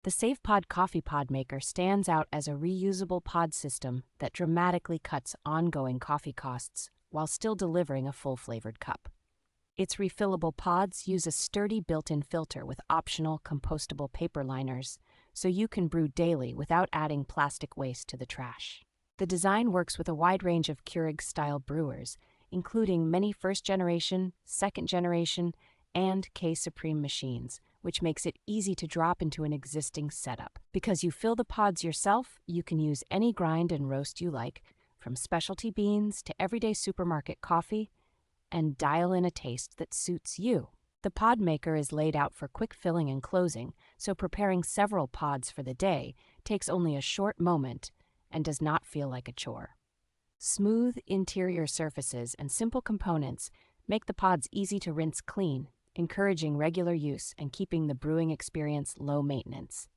The Savepod Coffee Pod Maker stands out as a reusable pod system that dramatically cuts ongoing coffee costs while still delivering a full-flavored cup. Its refillable pods use a sturdy built-in filter with optional compostable paper liners, so you can brew daily without adding plastic waste to the trash. The design works with a wide range of Keurig-style brewers, including many first-generation, second-generation, and K-Supreme machines, which makes it easy to drop into an existing setup. Because you fill the pods yourself, you can use any grind and roast you like, from specialty beans to everyday supermarket coffee, and dial in a taste that suits you. The pod maker is laid out for quick filling and closing, so preparing several pods for the day takes only a short moment and does not feel like a chore. Smooth interior surfaces and simple components make the pods easy to rinse clean, encouraging regular use and keeping the brewing experience low maintenance.